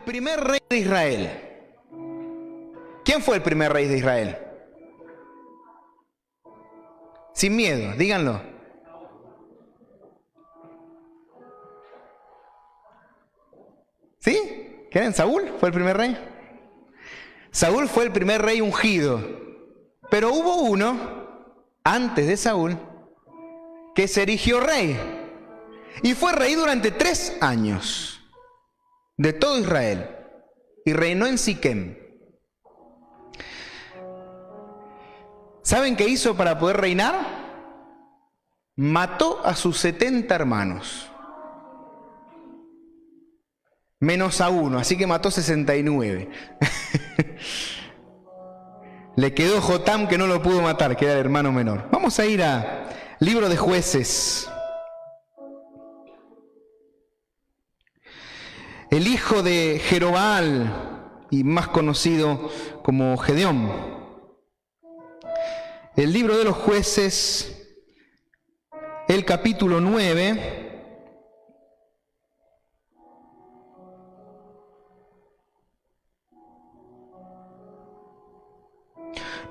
primer rey de Israel. ¿Quién fue el primer rey de Israel? Sin miedo, díganlo. ¿Sí? ¿Quieren? ¿Saúl fue el primer rey? Saúl fue el primer rey ungido. Pero hubo uno, antes de Saúl, que se erigió rey. Y fue rey durante 3 años de todo Israel. Y reinó en Siquem. ¿Saben qué hizo para poder reinar? Mató a sus 70 hermanos. Menos a uno, así que mató 69. Le quedó Jotam que no lo pudo matar, que era el hermano menor. Vamos a ir a Libro de Jueces. El hijo de Jerobaal, y más conocido como Gedeón. El libro de los Jueces, el capítulo 9.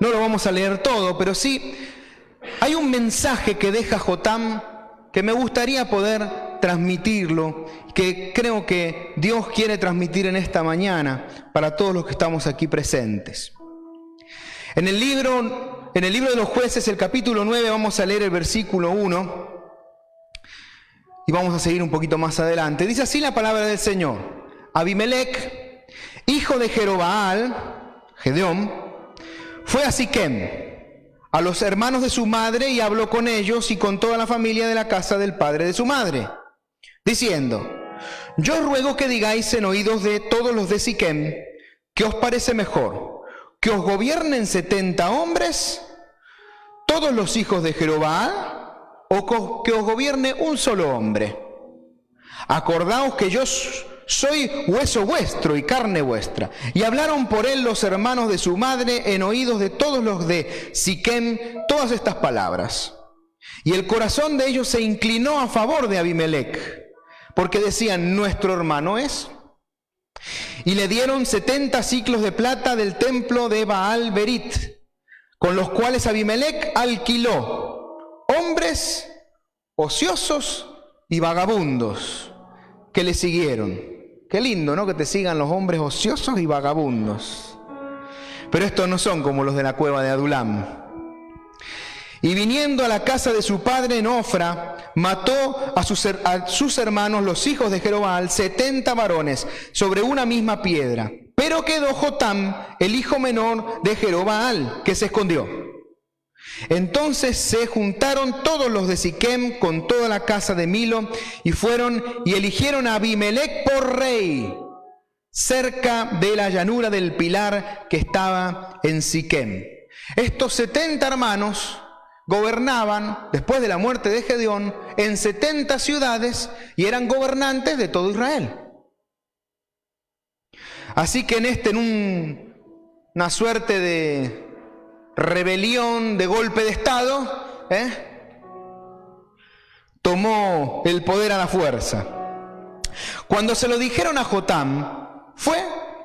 No lo vamos a leer todo, pero sí hay un mensaje que deja Jotam que me gustaría poder transmitirlo, que creo que Dios quiere transmitir en esta mañana para todos los que estamos aquí presentes. En el libro de los Jueces, el capítulo 9, vamos a leer el versículo 1 y vamos a seguir un poquito más adelante. Dice así la palabra del Señor: Abimelec, hijo de Jerobaal, Gedeón, fue a Siquem, a los hermanos de su madre, y habló con ellos y con toda la familia de la casa del padre de su madre, diciendo: yo ruego que digáis en oídos de todos los de Siquem, ¿qué os parece mejor? ¿Que os gobiernen 70 hombres, todos los hijos de Jerobaal, o que os gobierne un solo hombre? Acordaos que yo soy hueso vuestro y carne vuestra. Y hablaron por él los hermanos de su madre en oídos de todos los de Siquem todas estas palabras. Y el corazón de ellos se inclinó a favor de Abimelec, porque decían: nuestro hermano es. Y le dieron 70 siclos de plata del templo de Baal Berit, con los cuales Abimelec alquiló hombres ociosos y vagabundos que le siguieron. Qué lindo, ¿no? Que te sigan los hombres ociosos y vagabundos. Pero estos no son como los de la cueva de Adulam. Y viniendo a la casa de su padre en Ofra, mató a sus hermanos, los hijos de Jerobaal, 70 varones, sobre una misma piedra. Pero quedó Jotam, el hijo menor de Jerobaal, que se escondió. Entonces se juntaron todos los de Siquem con toda la casa de Milo, y fueron y eligieron a Abimelec por rey, cerca de la llanura del Pilar que estaba en Siquem. Estos 70 hermanos gobernaban, después de la muerte de Gedeón, en 70 ciudades y eran gobernantes de todo Israel. Así que en una suerte de rebelión, de golpe de Estado, tomó el poder a la fuerza. Cuando se lo dijeron a Jotam, fue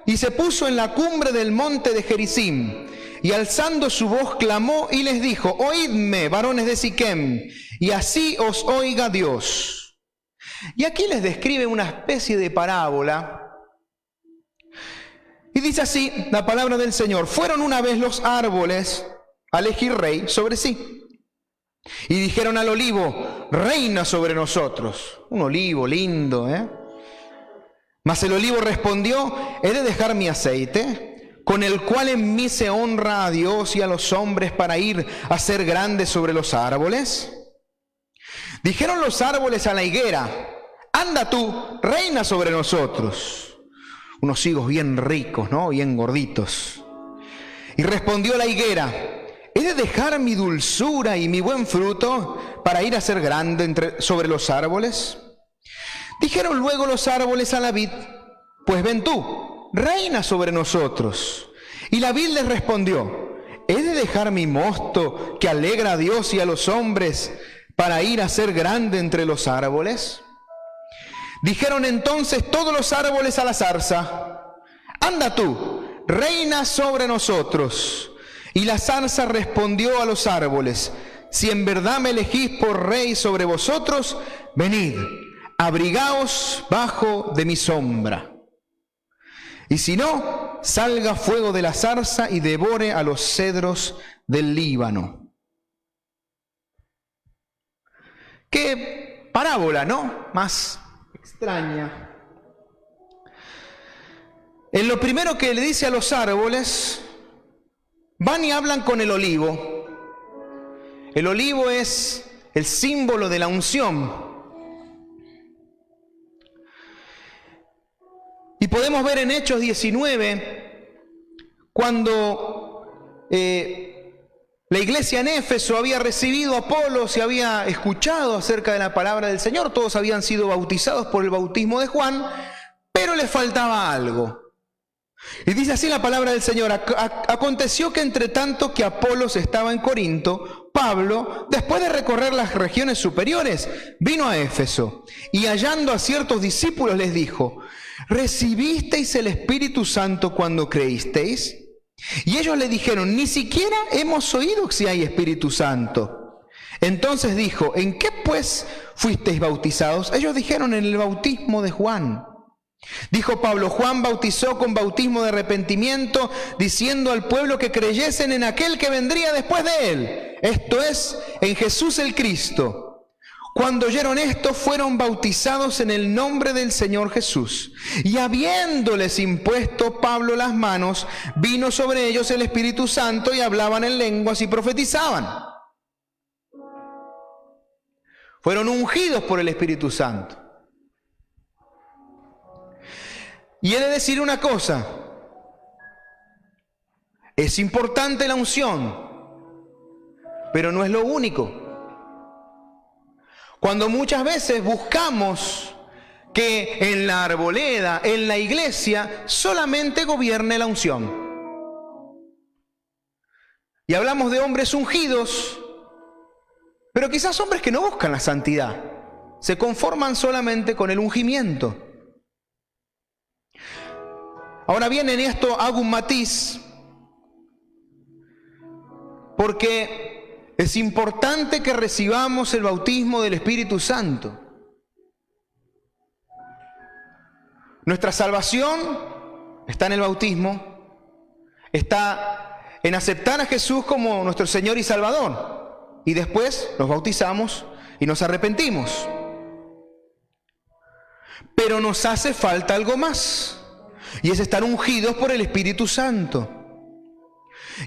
y se puso en la cumbre del monte de Gerizim, y alzando su voz clamó y les dijo: oídme, varones de Siquem, y así os oiga Dios. Y aquí les describe una especie de parábola, y dice así la palabra del Señor: fueron una vez los árboles a elegir rey sobre sí, y dijeron al olivo: reina sobre nosotros. Un olivo lindo, Mas el olivo respondió: he de dejar mi aceite, con el cual en mí se honra a Dios y a los hombres, para ir a ser grande sobre los árboles. Dijeron los árboles a la higuera: anda tú, reina sobre nosotros. Unos higos bien ricos, ¿no? Bien gorditos. Y respondió la higuera: he de dejar mi dulzura y mi buen fruto para ir a ser grande sobre los árboles. Dijeron luego los árboles a la vid: pues ven tú, reina sobre nosotros. Y la vid les respondió: ¿he de dejar mi mosto que alegra a Dios y a los hombres para ir a ser grande entre los árboles? Dijeron entonces todos los árboles a la zarza: anda tú, reina sobre nosotros. Y la zarza respondió a los árboles: si en verdad me elegís por rey sobre vosotros, venid, abrigaos bajo de mi sombra. Y si no, salga fuego de la zarza y devore a los cedros del Líbano. Qué parábola, ¿no? Más extraña. En lo primero que le dice a los árboles, van y hablan con el olivo. El olivo es el símbolo de la unción. Y podemos ver en Hechos 19, cuando la iglesia en Éfeso había recibido a Apolos y había escuchado acerca de la palabra del Señor. Todos habían sido bautizados por el bautismo de Juan, pero les faltaba algo. Y dice así la palabra del Señor: aconteció que entre tanto que Apolos estaba en Corinto, Pablo, después de recorrer las regiones superiores, vino a Éfeso, y hallando a ciertos discípulos les dijo: ¿recibisteis el Espíritu Santo cuando creísteis? Y ellos le dijeron: ni siquiera hemos oído si hay Espíritu Santo. Entonces dijo: ¿en qué pues fuisteis bautizados? Ellos dijeron: en el bautismo de Juan. Dijo Pablo: Juan bautizó con bautismo de arrepentimiento, diciendo al pueblo que creyesen en aquel que vendría después de él, esto es, en Jesús el Cristo. Cuando oyeron esto, fueron bautizados en el nombre del Señor Jesús. Y habiéndoles impuesto Pablo las manos, vino sobre ellos el Espíritu Santo y hablaban en lenguas y profetizaban. Fueron ungidos por el Espíritu Santo. Y he de decir una cosa: es importante la unción, pero no es lo único. Cuando muchas veces buscamos que en la arboleda, en la iglesia, solamente gobierne la unción. Y hablamos de hombres ungidos, pero quizás hombres que no buscan la santidad, se conforman solamente con el ungimiento. Ahora bien, en esto hago un matiz, porque es importante que recibamos el bautismo del Espíritu Santo. Nuestra salvación está en el bautismo, está en aceptar a Jesús como nuestro Señor y Salvador, y después nos bautizamos y nos arrepentimos. Pero nos hace falta algo más, y es estar ungidos por el Espíritu Santo.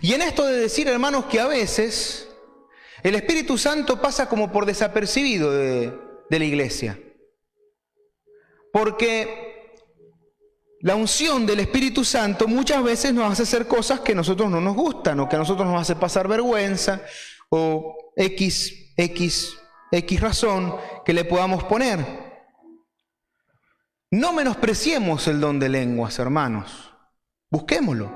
Y en esto de decir, hermanos, que a veces el Espíritu Santo pasa como por desapercibido de la iglesia. Porque la unción del Espíritu Santo muchas veces nos hace hacer cosas que a nosotros no nos gustan, o que a nosotros nos hace pasar vergüenza, o X razón que le podamos poner. No menospreciemos el don de lenguas, hermanos. Busquémoslo.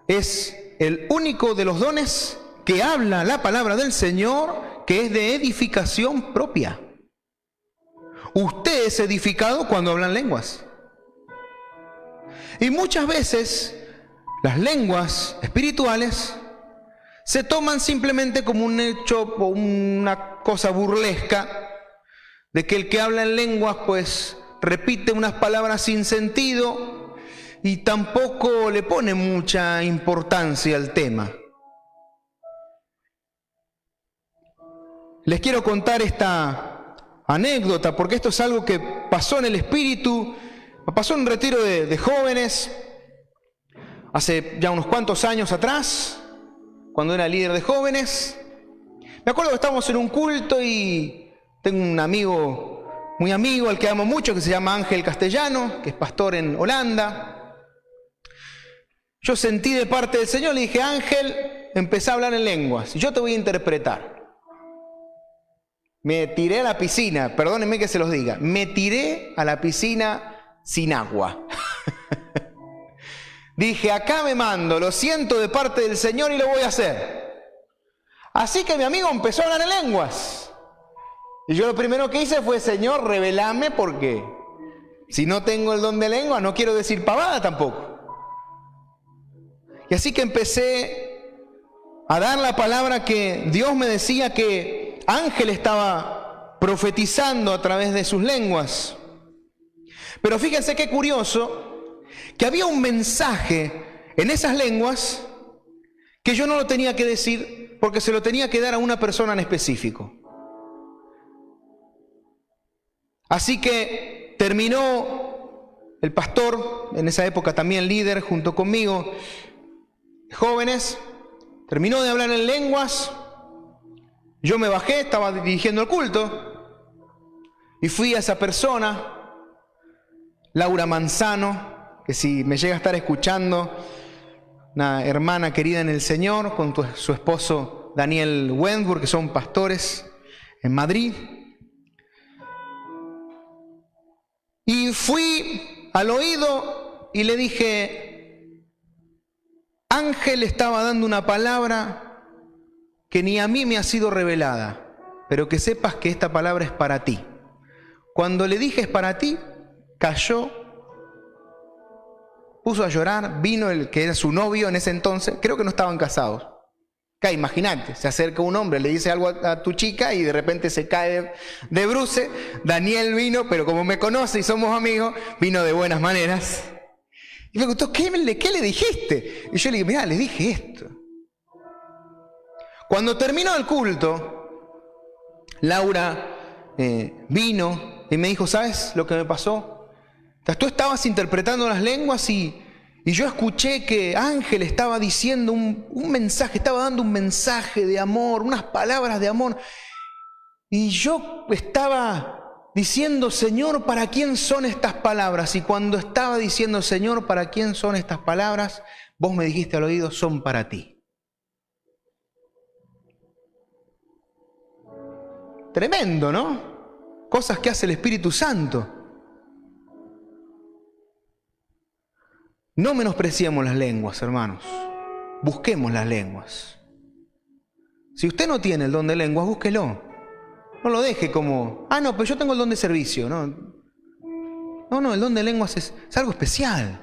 Es el único de los dones que habla la palabra del Señor, que es de edificación propia. Usted es edificado cuando hablan lenguas. Y muchas veces las lenguas espirituales se toman simplemente como un hecho o una cosa burlesca, de que el que habla en lenguas pues repite unas palabras sin sentido y tampoco le pone mucha importancia al tema. Les quiero contar esta anécdota porque esto es algo que pasó en el espíritu, pasó en un retiro de jóvenes hace ya unos cuantos años atrás, cuando era líder de jóvenes. Me acuerdo que estábamos en un culto y tengo un amigo, muy amigo, al que amo mucho, que se llama Ángel Castellano, que es pastor en Holanda. Yo sentí de parte del Señor, le dije: Ángel, empecé a hablar en lenguas y yo te voy a interpretar. Me tiré a la piscina, perdónenme que se los diga, me tiré a la piscina sin agua. Dije: acá me mando, lo siento de parte del Señor y lo voy a hacer. Así que mi amigo empezó a hablar en lenguas. Y yo lo primero que hice fue: Señor, revelame, porque Si no tengo el don de lengua, no quiero decir pavada tampoco. Y así que empecé a dar la palabra que Dios me decía que Ángel estaba profetizando a través de sus lenguas. Pero fíjense qué curioso, que había un mensaje en esas lenguas que yo no lo tenía que decir porque se lo tenía que dar a una persona en específico. Así que terminó el pastor, en esa época también líder junto conmigo, jóvenes, terminó de hablar en lenguas, yo me bajé, estaba dirigiendo el culto y fui a esa persona, Laura Manzano, que si me llega a estar escuchando, una hermana querida en el Señor, con su esposo Daniel Wendburg, que son pastores en Madrid. Y fui al oído y le dije, Ángel estaba dando una palabra que ni a mí me ha sido revelada, pero que sepas que esta palabra es para ti. Cuando le dije es para ti, cayó, puso a llorar, vino el que era su novio en ese entonces, creo que no estaban casados. Imagínate, se acerca un hombre, le dice algo a tu chica y de repente se cae de bruces. Daniel vino, pero como me conoce y somos amigos, vino de buenas maneras. Y me preguntó, ¿qué le dijiste? Y yo le dije, mirá, le dije esto. Cuando terminó el culto, Laura vino y me dijo, ¿sabes lo que me pasó? Tú estabas interpretando las lenguas y yo escuché que Ángel estaba diciendo un mensaje, estaba dando un mensaje de amor, unas palabras de amor. Y yo estaba diciendo, Señor, ¿para quién son estas palabras? Y cuando estaba diciendo, Señor, ¿para quién son estas palabras? Vos me dijiste al oído, son para ti. Tremendo, ¿no? Cosas que hace el Espíritu Santo. No menospreciemos las lenguas, hermanos. Busquemos las lenguas. Si usted no tiene el don de lenguas, búsquelo. No lo deje como, no, pero yo tengo el don de servicio. No, el don de lenguas es algo especial.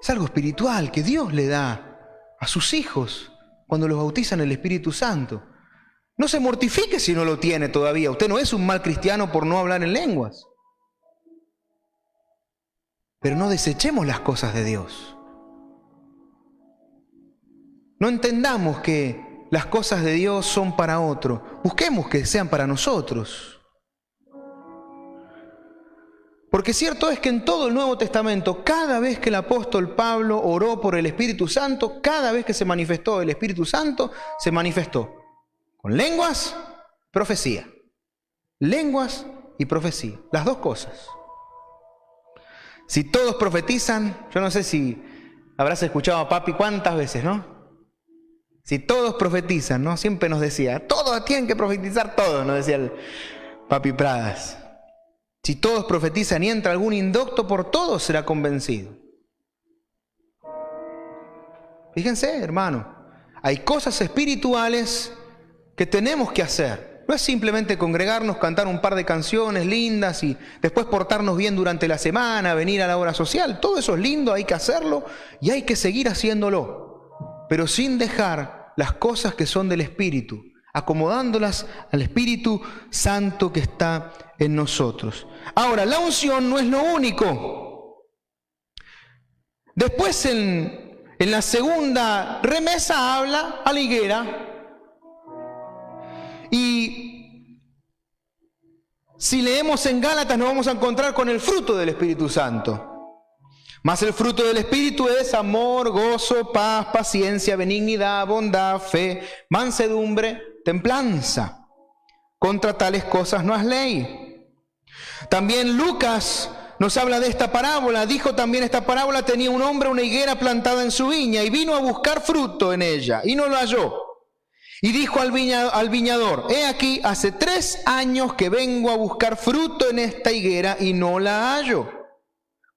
Es algo espiritual que Dios le da a sus hijos cuando los bautizan en el Espíritu Santo. No se mortifique si no lo tiene todavía. Usted no es un mal cristiano por no hablar en lenguas. Pero no desechemos las cosas de Dios. No entendamos que las cosas de Dios son para otro. Busquemos que sean para nosotros. Porque cierto es que en todo el Nuevo Testamento, cada vez que el apóstol Pablo oró por el Espíritu Santo, cada vez que se manifestó el Espíritu Santo, se manifestó con lenguas, profecía. Lenguas y profecía. Las dos cosas. Si todos profetizan, yo no sé si habrás escuchado a papi cuántas veces, ¿no? Si todos profetizan, ¿no? Siempre nos decía, todos tienen que profetizar, todos, nos decía el papi Pradas. Si todos profetizan y entra algún indocto, por todos será convencido. Fíjense, hermano, hay cosas espirituales que tenemos que hacer. No es simplemente congregarnos, cantar un par de canciones lindas y después portarnos bien durante la semana, venir a la hora social. Todo eso es lindo, hay que hacerlo y hay que seguir haciéndolo. Pero sin dejar las cosas que son del Espíritu, acomodándolas al Espíritu Santo que está en nosotros. Ahora, la unción no es lo único. Después en la segunda remesa habla a la higuera. Y si leemos en Gálatas nos vamos a encontrar con el fruto del Espíritu Santo. Mas el fruto del Espíritu es amor, gozo, paz, paciencia, benignidad, bondad, fe, mansedumbre, templanza. Contra tales cosas no hay ley. También Lucas nos habla de esta parábola. Dijo también esta parábola, tenía un hombre una higuera plantada en su viña y vino a buscar fruto en ella y no lo halló. Y dijo al viñador, he aquí, hace 3 años que vengo a buscar fruto en esta higuera y no la hallo.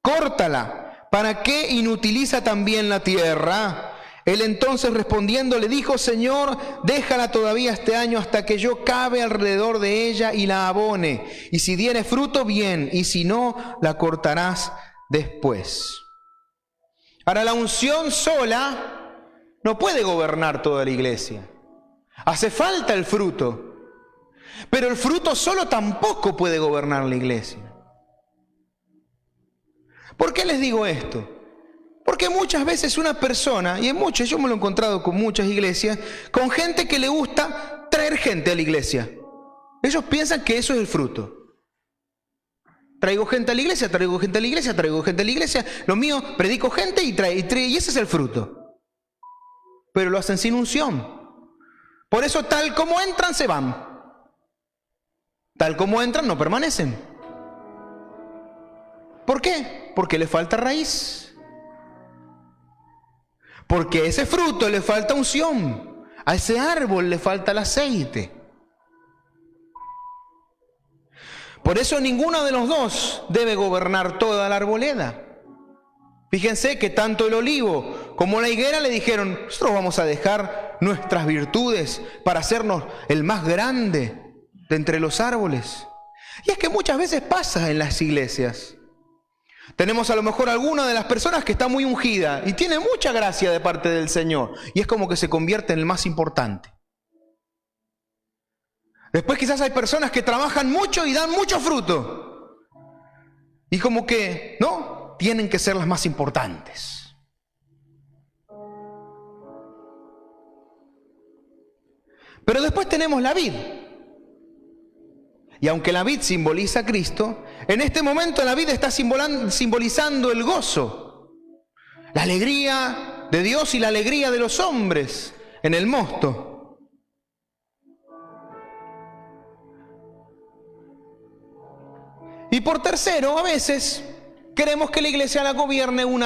Córtala, ¿para qué inutiliza también la tierra? Él entonces respondiendo le dijo: Señor, déjala todavía este año hasta que yo cabe alrededor de ella y la abone. Y si diere fruto, bien, y si no, la cortarás después. Ahora, la unción sola no puede gobernar toda la iglesia. Hace falta el fruto. Pero el fruto solo tampoco puede gobernar la iglesia. ¿Por qué les digo esto? Porque muchas veces una persona, y en muchas, yo me lo he encontrado con muchas iglesias, con gente que le gusta traer gente a la iglesia. Ellos piensan que eso es el fruto. Traigo gente a la iglesia, traigo gente a la iglesia, traigo gente a la iglesia. Lo mío, predico gente y ese es el fruto. Pero lo hacen sin unción. Por eso tal como entran, se van. Tal como entran, no permanecen. ¿Por qué? Porque le falta raíz. Porque a ese fruto le falta unción, a ese árbol le falta el aceite. Por eso ninguno de los dos debe gobernar toda la arboleda. Fíjense que tanto el olivo como la higuera le dijeron: nosotros vamos a dejar nuestras virtudes para hacernos el más grande de entre los árboles. Y es que muchas veces pasa en las iglesias. Tenemos a lo mejor alguna de las personas que está muy ungida y tiene mucha gracia de parte del Señor, y es como que se convierte en el más importante. Después quizás hay personas que trabajan mucho y dan mucho fruto, y como que, no, tienen que ser las más importantes. Pero después tenemos la vid. Y aunque la vid simboliza a Cristo, en este momento la vid está simbolizando el gozo, la alegría de Dios y la alegría de los hombres en el mosto. Y por tercero, a veces queremos que la iglesia la gobierne un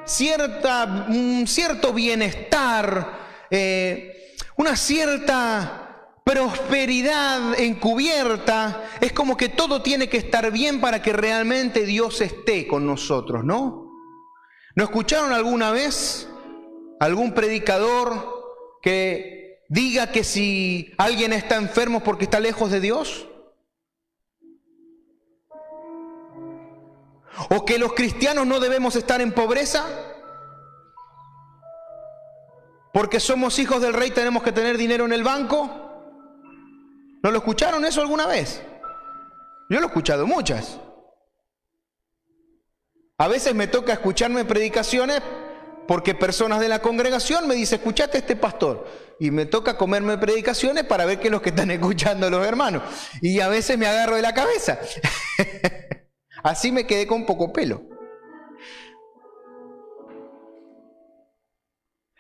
cierto bienestar, una cierta prosperidad encubierta. Es como que todo tiene que estar bien para que realmente Dios esté con nosotros, ¿no? ¿No escucharon alguna vez algún predicador que diga que si alguien está enfermo es porque está lejos de Dios? ¿O que los cristianos no debemos estar en pobreza? Porque somos hijos del rey, tenemos que tener dinero en el banco. ¿No lo escucharon eso alguna vez? Yo lo he escuchado muchas. A veces me toca escucharme predicaciones porque personas de la congregación me dicen: escuchate a este pastor. Y me toca comerme predicaciones para ver qué es lo que están escuchando los hermanos. Y a veces me agarro de la cabeza. Así me quedé con poco pelo.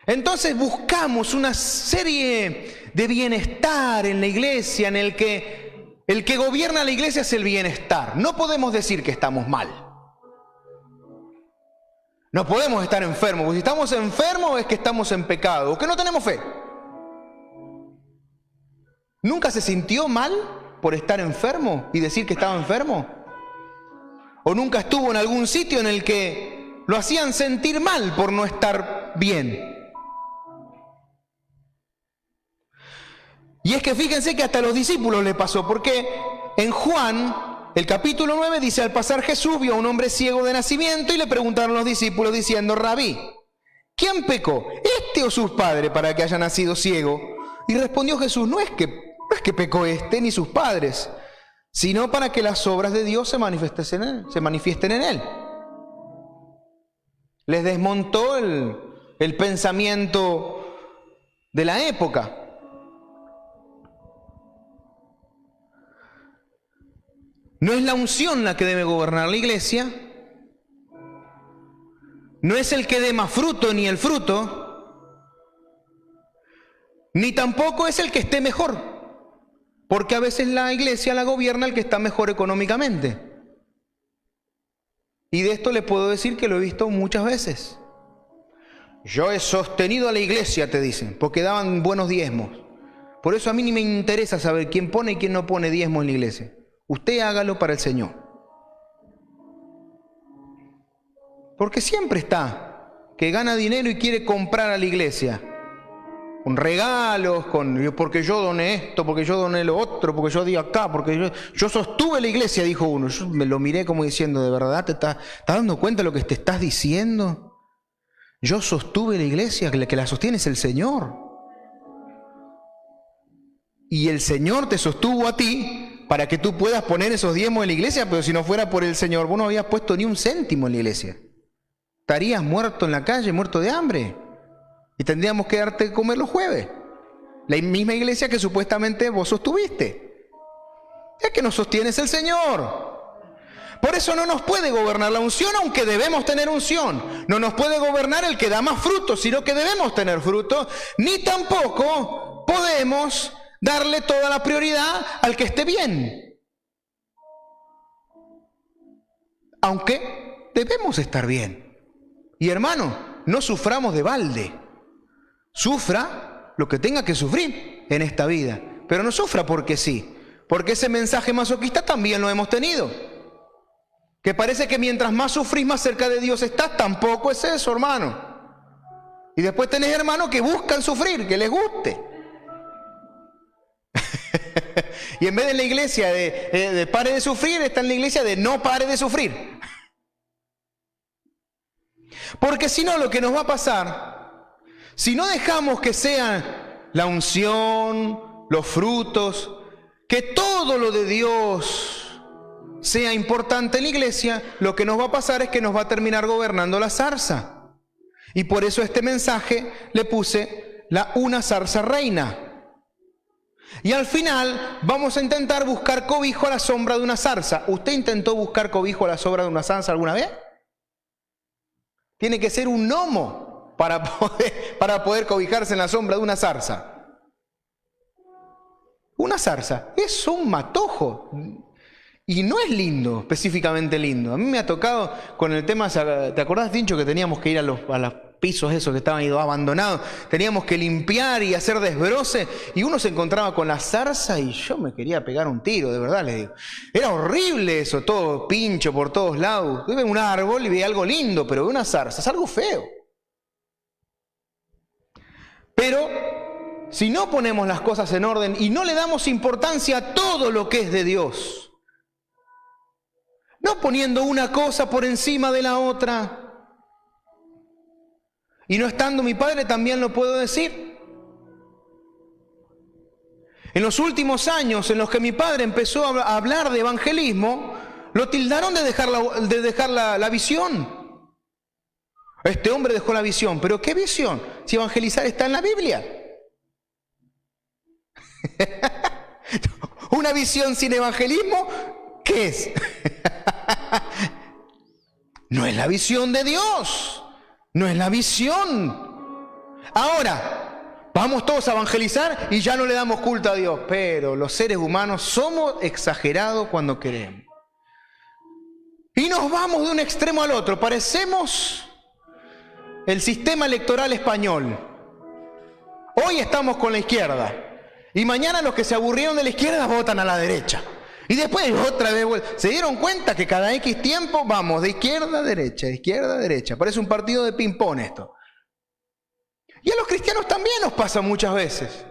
Entonces buscamos una serie de bienestar en la iglesia, en el que gobierna la iglesia es el bienestar. No podemos decir que estamos mal. No podemos estar enfermos, porque si estamos enfermos es que estamos en pecado, o que no tenemos fe. ¿Nunca se sintió mal por estar enfermo y decir que estaba enfermo? ¿O nunca estuvo en algún sitio en el que lo hacían sentir mal por no estar bien? Y es que fíjense que hasta a los discípulos le pasó, porque en Juan, el capítulo 9, dice: al pasar Jesús vio a un hombre ciego de nacimiento y le preguntaron los discípulos diciendo: Rabí, ¿quién pecó, este o sus padres, para que haya nacido ciego? Y respondió Jesús: no es que pecó este ni sus padres, sino para que las obras de Dios se manifiesten en él. Les desmontó el pensamiento de la época. No es la unción la que debe gobernar la iglesia, no es el que dé más fruto ni el fruto, ni tampoco es el que esté mejor, porque a veces la iglesia la gobierna el que está mejor económicamente. Y de esto le puedo decir que lo he visto muchas veces. Yo he sostenido a la iglesia, te dicen, porque daban buenos diezmos. Por eso a mí ni me interesa saber quién pone y quién no pone diezmos en la iglesia. Usted hágalo para el Señor. Porque siempre está que gana dinero y quiere comprar a la iglesia. Con regalos, porque yo doné esto, porque yo doné lo otro, porque yo di acá, porque yo sostuve la iglesia, dijo uno. Yo me lo miré como diciendo, ¿de verdad te estás dando cuenta de lo que te estás diciendo? Yo sostuve la iglesia, que la sostiene es el Señor. Y el Señor te sostuvo a ti para que tú puedas poner esos diezmos en la iglesia, pero si no fuera por el Señor, vos no habías puesto ni un céntimo en la iglesia. Estarías muerto en la calle, muerto de hambre. Y tendríamos que darte de comer los jueves. La misma iglesia que supuestamente vos sostuviste. Es que nos sostiene el Señor. Por eso no nos puede gobernar la unción, aunque debemos tener unción. No nos puede gobernar el que da más fruto, sino que debemos tener fruto. Ni tampoco podemos darle toda la prioridad al que esté bien. Aunque debemos estar bien. Y hermano, no suframos de balde. Sufra lo que tenga que sufrir en esta vida, pero no sufra porque sí, porque ese mensaje masoquista también lo hemos tenido, que parece que mientras más sufrís más cerca de Dios estás. Tampoco es eso, hermano. Y después tenés hermanos que buscan sufrir, que les guste. Y en vez de la iglesia de pare de sufrir, está en la iglesia de no pare de sufrir. Porque si no, lo que nos va a pasar, si no dejamos que sean la unción, los frutos, que todo lo de Dios sea importante en la iglesia, lo que nos va a pasar es que nos va a terminar gobernando la zarza. Y por eso este mensaje le puse una zarza reina. Y al final vamos a intentar buscar cobijo a la sombra de una zarza. ¿Usted intentó buscar cobijo a la sombra de una zarza alguna vez? Tiene que ser un gnomo para poder cobijarse en la sombra de una zarza. Una zarza es un matojo. Y no es lindo, específicamente lindo. A mí me ha tocado con el tema, ¿te acordás, Tincho, que teníamos que ir a los pisos esos que estaban abandonados? Teníamos que limpiar y hacer desbroce, y uno se encontraba con la zarza y yo me quería pegar un tiro, de verdad les digo. Era horrible eso, todo pincho por todos lados. Yo veo un árbol y ve algo lindo, pero ve una zarza, es algo feo. Pero si no ponemos las cosas en orden y no le damos importancia a todo lo que es de Dios, no poniendo una cosa por encima de la otra, y no estando mi padre también lo puedo decir. En los últimos años en los que mi padre empezó a hablar de evangelismo, lo tildaron de dejar la visión. Este hombre dejó la visión. ¿Pero qué visión? Si evangelizar está en la Biblia. ¿Una visión sin evangelismo? ¿Qué es? No es la visión de Dios. No es la visión. Ahora, vamos todos a evangelizar y ya no le damos culto a Dios. Pero los seres humanos somos exagerados cuando queremos. Y nos vamos de un extremo al otro. Parecemos el sistema electoral español. Hoy estamos con la izquierda. Y mañana los que se aburrieron de la izquierda votan a la derecha. Y después otra vez se dieron cuenta que cada X tiempo vamos de izquierda a derecha, de izquierda a derecha. Parece un partido de ping-pong esto. Y a los cristianos también nos pasa muchas veces.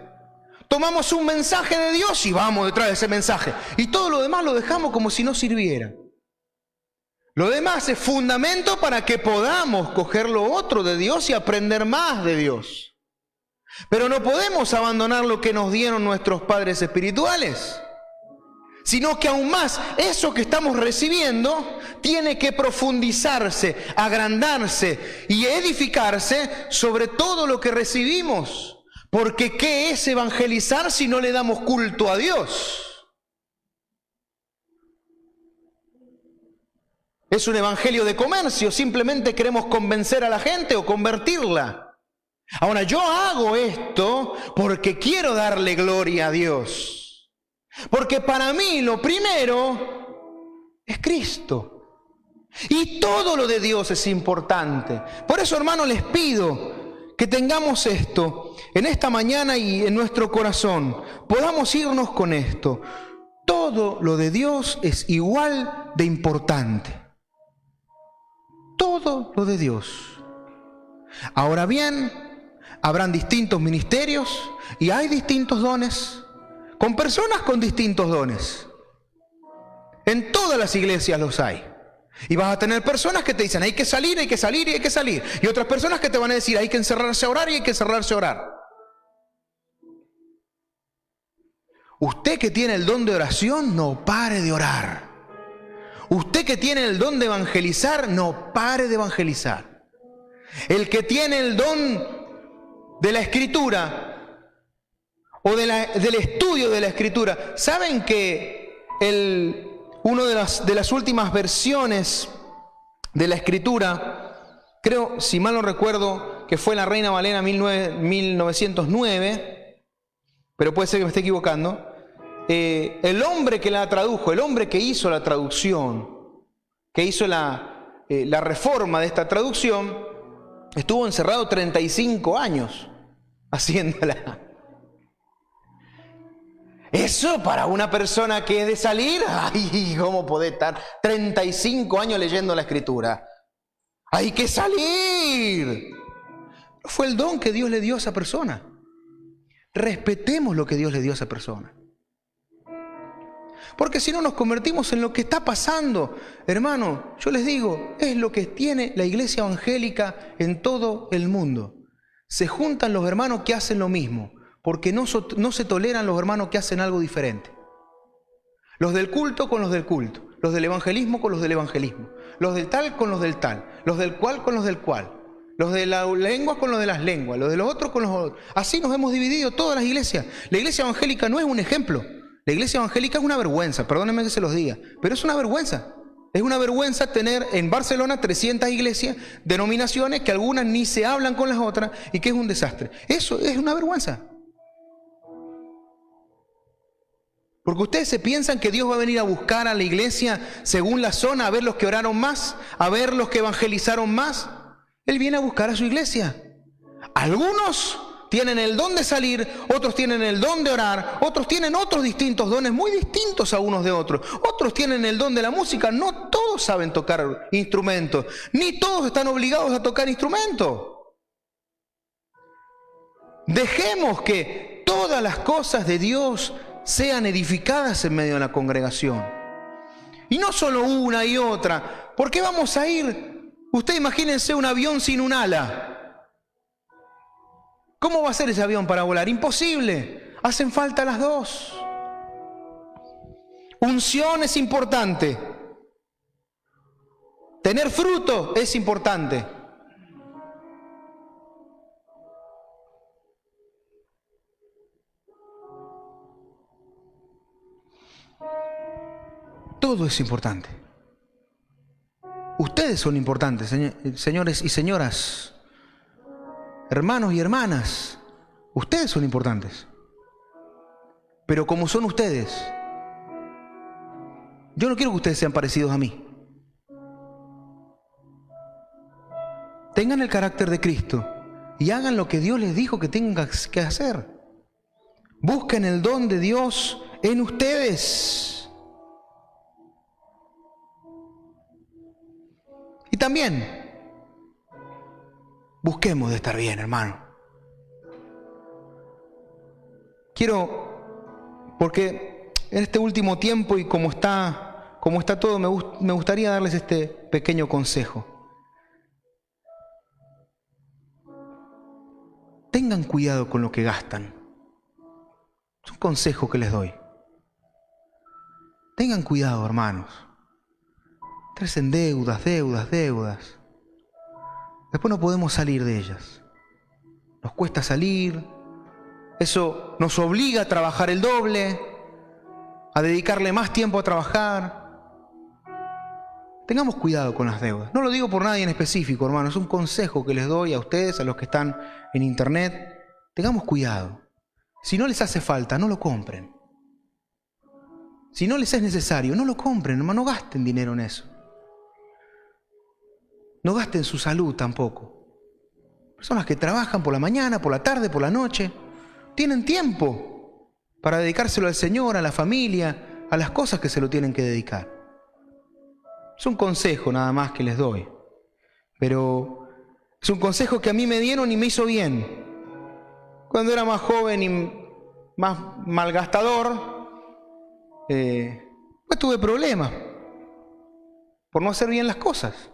Tomamos un mensaje de Dios y vamos detrás de ese mensaje. Y todo lo demás lo dejamos como si no sirviera. Lo demás es fundamento para que podamos coger lo otro de Dios y aprender más de Dios. Pero no podemos abandonar lo que nos dieron nuestros padres espirituales, sino que aún más eso que estamos recibiendo tiene que profundizarse, agrandarse y edificarse sobre todo lo que recibimos. Porque ¿qué es evangelizar si no le damos culto a Dios? ¿Es un evangelio de comercio? ¿Simplemente queremos convencer a la gente o convertirla? Ahora, yo hago esto porque quiero darle gloria a Dios. Porque para mí lo primero es Cristo. Y todo lo de Dios es importante. Por eso, hermanos, les pido que tengamos esto en esta mañana y en nuestro corazón. Podamos irnos con esto. Todo lo de Dios es igual de importante. Todo lo de Dios. Ahora bien, habrán distintos ministerios y hay distintos dones, con personas con distintos dones. En todas las iglesias los hay. Y vas a tener personas que te dicen, hay que salir, hay que salir y hay que salir. Y otras personas que te van a decir, hay que encerrarse a orar y hay que encerrarse a orar. Usted que tiene el don de oración, no pare de orar. Usted que tiene el don de evangelizar, no pare de evangelizar. El que tiene el don de la escritura o del estudio de la escritura, ¿saben que uno de las últimas versiones de la escritura, creo, si mal no recuerdo, que fue la Reina Valera 1909, pero puede ser que me esté equivocando, el hombre que la tradujo, el hombre que hizo la traducción, que hizo la reforma de esta traducción, estuvo encerrado 35 años haciéndola. Eso para una persona que es de salir, ay, ¿cómo podés estar 35 años leyendo la escritura? ¡Hay que salir! Fue el don que Dios le dio a esa persona. Respetemos lo que Dios le dio a esa persona. Porque si no nos convertimos en lo que está pasando, hermano, yo les digo, es lo que tiene la iglesia evangélica en todo el mundo. Se juntan los hermanos que hacen lo mismo, porque no se toleran los hermanos que hacen algo diferente. Los del culto con los del culto, los del evangelismo con los del evangelismo, los del tal con los del tal, los del cual con los del cual, los de las lenguas con los de las lenguas, los de los otros con los otros. Así nos hemos dividido todas las iglesias. La iglesia evangélica no es un ejemplo. La iglesia evangélica es una vergüenza, perdónenme que se los diga, pero es una vergüenza. Es una vergüenza tener en Barcelona 300 iglesias, denominaciones, que algunas ni se hablan con las otras y que es un desastre. Eso es una vergüenza. Porque ustedes se piensan que Dios va a venir a buscar a la iglesia según la zona, a ver los que oraron más, a ver los que evangelizaron más. Él viene a buscar a su iglesia. Algunos tienen el don de salir, otros tienen el don de orar, otros tienen otros distintos dones, muy distintos a unos de otros. Otros tienen el don de la música, no todos saben tocar instrumentos, ni todos están obligados a tocar instrumentos. Dejemos que todas las cosas de Dios sean edificadas en medio de la congregación. Y no solo una y otra. ¿Por qué vamos a ir? Usted imagínense un avión sin un ala. ¿Cómo va a ser ese avión para volar? Imposible. Hacen falta las dos. Unción es importante. Tener fruto es importante. Todo es importante. Ustedes son importantes, señores y señoras, hermanos y hermanas. Ustedes son importantes. Pero como son ustedes, yo no quiero que ustedes sean parecidos a mí. Tengan el carácter de Cristo y hagan lo que Dios les dijo que tengan que hacer. Busquen el don de Dios en ustedes. Y también, busquemos de estar bien, hermano. Porque en este último tiempo y como está todo, me gustaría darles este pequeño consejo. Tengan cuidado con lo que gastan. Es un consejo que les doy. Tengan cuidado, hermanos. Crecen deudas. Después no podemos salir de ellas. Nos cuesta salir. Eso nos obliga a trabajar el doble, a dedicarle más tiempo a trabajar. Tengamos cuidado con las deudas. No lo digo por nadie en específico, hermano. Es un consejo que les doy a ustedes, a los que están en internet. Tengamos cuidado. Si no les hace falta, no lo compren. Si no les es necesario, no lo compren, hermano. No gasten dinero en eso. No gasten su salud tampoco. Personas que trabajan por la mañana, por la tarde, por la noche, tienen tiempo para dedicárselo al Señor, a la familia, a las cosas que se lo tienen que dedicar. Es un consejo nada más que les doy. Pero Es un consejo que a mí me dieron y me hizo bien. Cuando era más joven y más malgastador, pues tuve problemas por no hacer bien las cosas.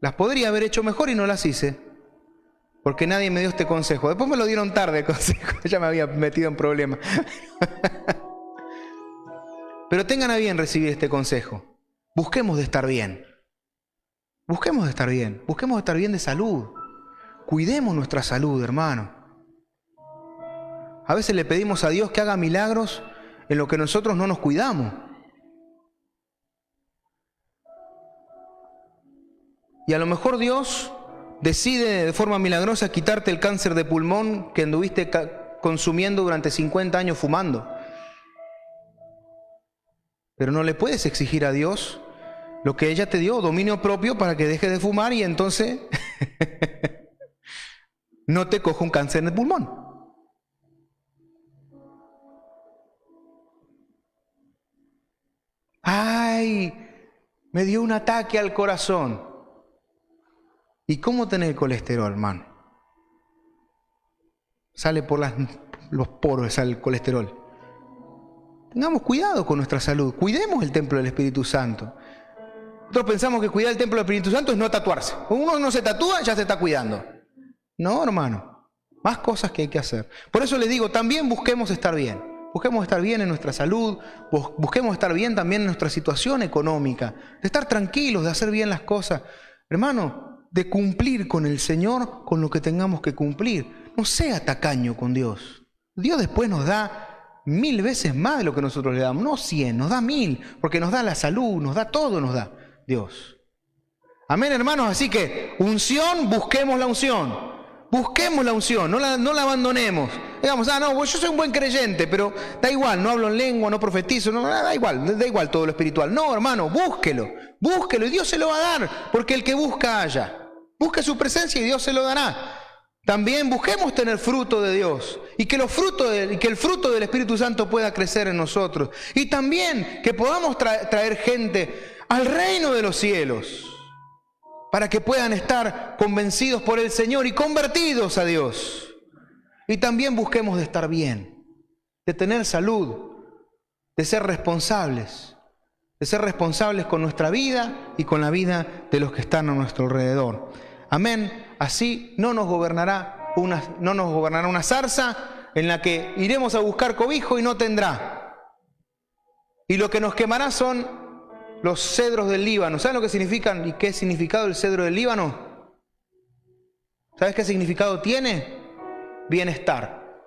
Las podría haber hecho mejor y no las hice, porque nadie me dio este consejo. Después me lo dieron tarde el consejo, ya me había metido en problemas. Pero tengan a bien recibir este consejo. Busquemos de estar bien. Busquemos de estar bien. Busquemos de estar bien de salud. Cuidemos nuestra salud, hermano. A veces le pedimos a Dios que haga milagros en lo que nosotros no nos cuidamos. Y a lo mejor Dios decide de forma milagrosa quitarte el cáncer de pulmón que anduviste consumiendo durante 50 años fumando. Pero no le puedes exigir a Dios lo que ella te dio, dominio propio, para que dejes de fumar y entonces no te coja un cáncer de pulmón. ¡Ay! Me dio un ataque al corazón. ¿Y cómo tenés el colesterol, hermano? Sale por los poros, sale el colesterol. Tengamos cuidado con nuestra salud. Cuidemos el templo del Espíritu Santo. Nosotros pensamos que cuidar el templo del Espíritu Santo es no tatuarse. Uno no se tatúa, ya se está cuidando. No, hermano. Más cosas que hay que hacer. Por eso les digo, también busquemos estar bien. Busquemos estar bien en nuestra salud. Busquemos estar bien también en nuestra situación económica. De estar tranquilos, de hacer bien las cosas. Hermano, de cumplir con el Señor con lo que tengamos que cumplir. No sea tacaño con Dios. Dios después nos da 1000 veces más de lo que nosotros le damos. No 100, nos da 1000, porque nos da la salud, nos da todo, nos da Dios. Amén, hermanos. Así que unción, busquemos la unción. Busquemos la unción, no la abandonemos. Digamos, no, yo soy un buen creyente, pero da igual, no hablo en lengua, no profetizo, no, da igual todo lo espiritual. No, hermano, búsquelo y Dios se lo va a dar, porque el que busca halla. Busque su presencia y Dios se lo dará. También busquemos tener fruto de Dios y que el fruto del Espíritu Santo pueda crecer en nosotros. Y también que podamos traer gente al reino de los cielos para que puedan estar convencidos por el Señor y convertidos a Dios. Y también busquemos de estar bien, de tener salud, de ser responsables con nuestra vida y con la vida de los que están a nuestro alrededor. Amén. Así no nos gobernará una zarza en la que iremos a buscar cobijo y no tendrá. Y lo que nos quemará son los cedros del Líbano. ¿Saben lo que significan y qué significado el cedro del Líbano? ¿Sabes qué significado tiene? Bienestar.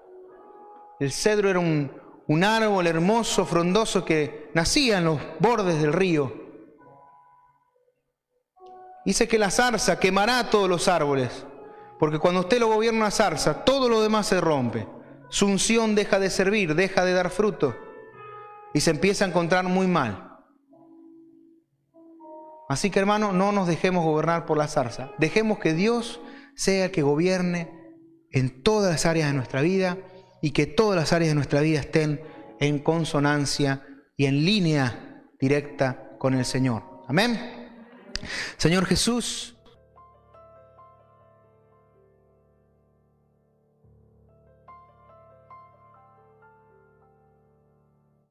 El cedro era un árbol hermoso, frondoso, que nacía en los bordes del río. Dice que la zarza quemará todos los árboles, porque cuando usted lo gobierna una zarza, todo lo demás se rompe. Su unción deja de servir, deja de dar fruto y se empieza a encontrar muy mal. Así que, hermano, no nos dejemos gobernar por la zarza. Dejemos que Dios sea el que gobierne en todas las áreas de nuestra vida y que todas las áreas de nuestra vida estén en consonancia y en línea directa con el Señor. Amén. Señor Jesús,